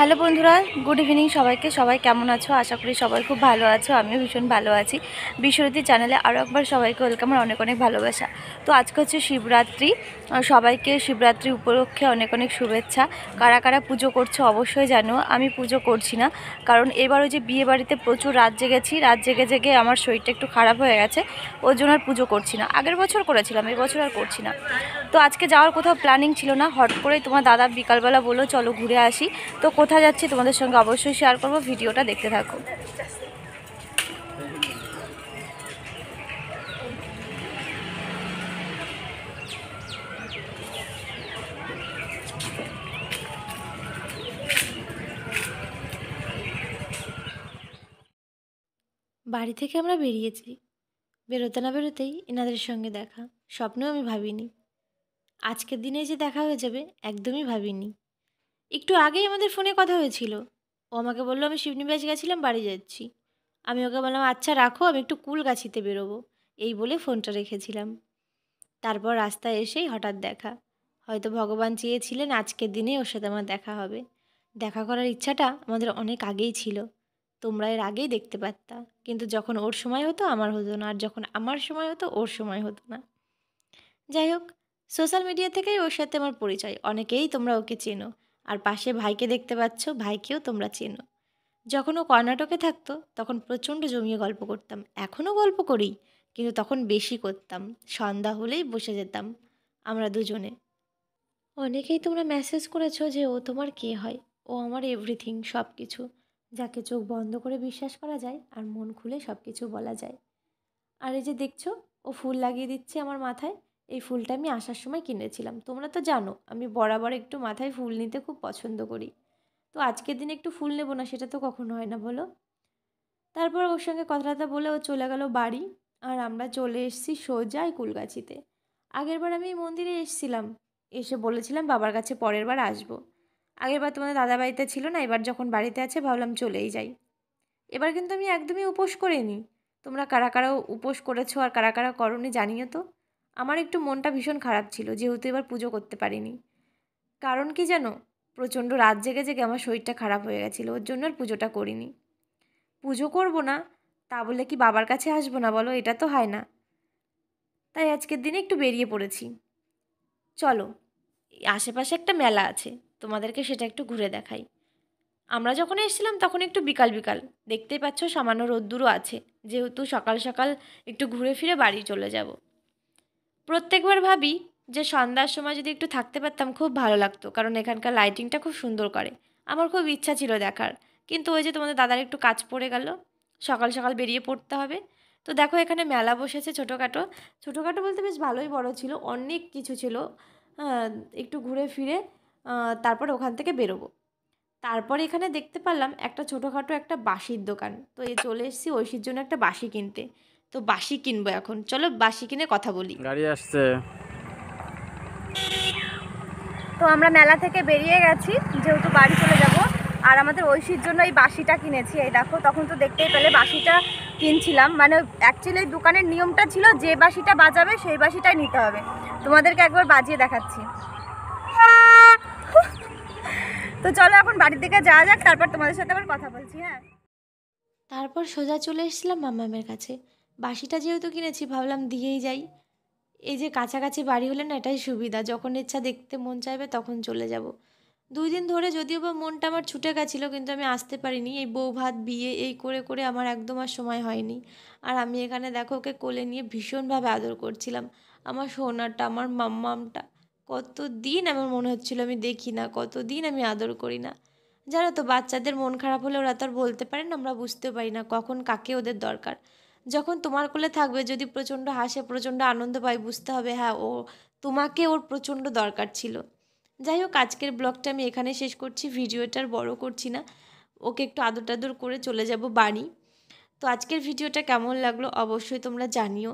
Hello বন্ধুরা, good evening সবাইকে। সবাই কেমন আছো? আশা করি সবাই খুব ভালো আছো। আমিও ভীষণ ভালো আছি। বিশ্বরতী চ্যানেলে আরও একবার সবাইকে ওয়েলকাম আর অনেক অনেক ভালোবাসা। তো আজকে হচ্ছে শিবরাত্রি। সবাইকে শিবরাত্রি উপলক্ষে অনেক অনেক শুভেচ্ছা। কারা কারা পুজো করছো অবশ্যই জানো। আমি পুজো করছি না, কারণ এবার ওই যে বিয়ে বাড়িতে প্রচুর রাত জেগেছি। রাত জেগে জেগে আমার শরীরটা একটু খারাপ হয়ে গেছে, ওই জন্য আর পুজো করছি না। আগের বছর করেছিলাম, এই বছর আর করছি না। তো আজকে যাওয়ার কোথাও প্ল্যানিং ছিল না, হট করেই তোমার দাদা বিকালবেলা বললো চলো ঘুরে আসি। তো কোথায় যাচ্ছি তোমাদের সঙ্গে অবশ্যই শেয়ার করবো, ভিডিওটা দেখতে থাকো। বাড়ি থেকে আমরা বেরিয়েছি, বেরোতে না বেরোতেই এনাদের সঙ্গে দেখা। স্বপ্নেও আমি ভাবিনি আজকের দিনে যে দেখা হয়ে যাবে, একদমই ভাবিনি। একটু আগেই আমাদের ফোনে কথা হয়েছিল। ও আমাকে বললো আমি শিবনিবাস গেছিলাম, বাড়ি যাচ্ছি। আমি ওকে বললাম আচ্ছা রাখো, আমি একটু কুলগাছিতে বেরোবো, এই বলে ফোনটা রেখেছিলাম। তারপর রাস্তায় এসেই হঠাৎ দেখা। হয়তো ভগবান চেয়েছিলেন আজকের দিনে ওর সাথে আমার দেখা হবে। দেখা করার ইচ্ছাটা আমাদের অনেক আগেই ছিল। তোমরা এর আগেই দেখতে পারতা, কিন্তু যখন ওর সময় হতো আমার হতো না, আর যখন আমার সময় হতো ওর সময় হতো না। যাই হোক, সোশ্যাল মিডিয়া থেকেই ওর সাথে আমার পরিচয়। অনেকেই তোমরা ওকে চেনো, আর পাশে ভাইকে দেখতে পাচ্ছ, ভাইকেও তোমরা চেনো। যখন ও কর্ণাটকে থাকতো তখন প্রচণ্ড জমিয়ে গল্প করতাম, এখনও গল্প করি, কিন্তু তখন বেশি করতাম। সন্ধ্যা হলেই বসে যেতাম আমরা দুজনে। অনেকেই তোমরা মেসেজ করেছো যে ও তোমার কে হয়। ও আমার এভরিথিং, সব কিছু, যাকে চোখ বন্ধ করে বিশ্বাস করা যায় আর মন খুলে সব কিছু বলা যায়। আর এই যে দেখছো, ও ফুল লাগিয়ে দিচ্ছে আমার মাথায়। এই ফুলটা আমি আসার সময় কিনেছিলাম। তোমরা তো জানো আমি বরাবর একটু মাথায় ফুল নিতে খুব পছন্দ করি। তো আজকের দিনে একটু ফুল নেবো না, সেটা তো কখনো হয় না বলো। তারপর ওর সঙ্গে কথাটা বলে ও চলে গেল বাড়ি। আর আমরা চলে এসেছি সোজাই কুলগাছিতে। আগেরবার আমি এই মন্দিরে এসেছিলাম, এসে বলেছিলাম বাবার কাছে পরের বার আসবো। আগেরবার তোমাদের দাদা বাড়িতে ছিল না, এবার যখন বাড়িতে আছে ভাবলাম চলেই যাই। এবার কিন্তু আমি একদমই উপোস করিনি। তোমরা কারা কারা উপোস করেছো আর কারা কারা করোনি জানিও তো। আমার একটু মনটা ভীষণ খারাপ ছিল, যেহেতু এবার পুজো করতে পারিনি। কারণ কি জানো, প্রচণ্ড রাত জেগে জেগে আমার শরীরটা খারাপ হয়ে গেছিলো, ওর জন্য আর পুজোটা করিনি। পুজো করব না তা বলে কি বাবার কাছে আসবো না বলো? এটা তো হয় না। তাই আজকের দিনে একটু বেরিয়ে পড়েছি। চলো, আশেপাশে একটা মেলা আছে, তোমাদেরকে সেটা একটু ঘুরে দেখাই। আমরা যখন এসেছিলাম তখন একটু বিকাল বিকাল, দেখতেই পাচ্ছ সামান্য রোদ্দুরও আছে, যেহেতু সকাল সকাল একটু ঘুরে ফিরে বাড়ি চলে যাব। প্রত্যেকবার ভাবি যে সন্ধ্যার সময় যদি একটু থাকতে পারতাম খুব ভালো লাগতো, কারণ এখানকার লাইটিংটা খুব সুন্দর করে। আমার খুব ইচ্ছা ছিল দেখার, কিন্তু ওই যে তোমাদের দাদার একটু কাজ পড়ে গেল, সকাল সকাল বেরিয়ে পড়তে হবে। তো দেখো এখানে মেলা বসেছে ছোটোখাটো। ছোটোখাটো বলতে বেশ ভালোই বড় ছিল, অনেক কিছু ছিল। হ্যাঁ, একটু ঘুরে ফিরে তারপরে ওখান থেকে বেরোবো। তারপর এখানে দেখতে পারলাম একটা ছোটোখাটো একটা বাঁশির দোকান। তো এই চলে এসেছি ঐশীর জন্য একটা বাঁশি কিনতে। তো বাঁশি কিনবো এখন, চলো বাঁশি কিনে কথা বলি। গাড়ি আসছে। তো আমরা মেলা থেকে বেরিয়ে গেছি, যেহেতু বাড়ি চলে যাব। আর আমাদের ঐশীর জন্য এই বাঁশিটা কিনেছি। এই দেখো, তখন তো দেখতেই পেলে বাঁশিটা কিনছিলাম। মানে অ্যাকচুয়ালি এই দোকানের নিয়মটা ছিল যে বাঁশিটা বাজাবে সেই বাঁশিটাই নিতে হবে। তোমাদেরকে একবার বাজিয়ে দেখাচ্ছি। তো চলো এখন বাড়ির দিকে যাওয়া যাক, তারপর তোমাদের সাথে আবার কথা বলছি। হ্যাঁ, তারপর সোজা চলে এসেছিলাম মাম্মামের কাছে। বাঁশিটা যেহেতু কিনেছি ভাবলাম দিয়েই যাই। এই যে কাছাকাছি বাড়ি হলে না এটাই সুবিধা, যখন ইচ্ছা দেখতে মন চাইবে তখন চলে যাব। 2 দিন ধরে যদিও বা মনটা আমার ছুটে গেছিলো, কিন্তু আমি আসতে পারিনি। এই বউ ভাত বিয়ে এই করে করে আমার একদম আর সময় হয়নি। আর আমি এখানে দেখো ওকে কোলে নিয়ে ভীষণভাবে আদর করছিলাম। আমার সোনাটা, আমার মাম্মামটা, কতদিন আমার মনে হচ্ছিলো আমি দেখি না, কতদিন আমি আদর করি না। জানো তো, বাচ্চাদের মন খারাপ হলে ওরা তো আর বলতে পারে না, আমরা বুঝতে পারি না কখন কাকে ওদের দরকার। যখন তোমার কোলে থাকবে, যদি প্রচণ্ড হাসে, প্রচণ্ড আনন্দ পায়, বুঝতে হবে হ্যাঁ ও তোমাকে, ওর প্রচণ্ড দরকার ছিল। যাই হোক, আজকের ব্লগটা আমি এখানে শেষ করছি, ভিডিওটার বড় করছি না। ওকে একটু আদর টাদর করে চলে যাব বাড়ি। তো আজকের ভিডিওটা কেমন লাগলো অবশ্যই তোমরা জানিও।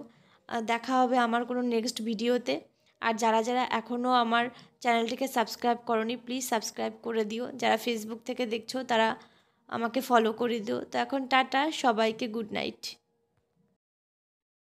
দেখা হবে আমার কোনো নেক্সট ভিডিওতে। আর যারা যারা এখনও আমার চ্যানেলটিকে সাবস্ক্রাইব করোনি, প্লিজ সাবস্ক্রাইব করে দিও। যারা ফেসবুক থেকে দেখছো তারা আমাকে ফলো করে দিও। তো এখন টাটা, সবাইকে গুড নাইট।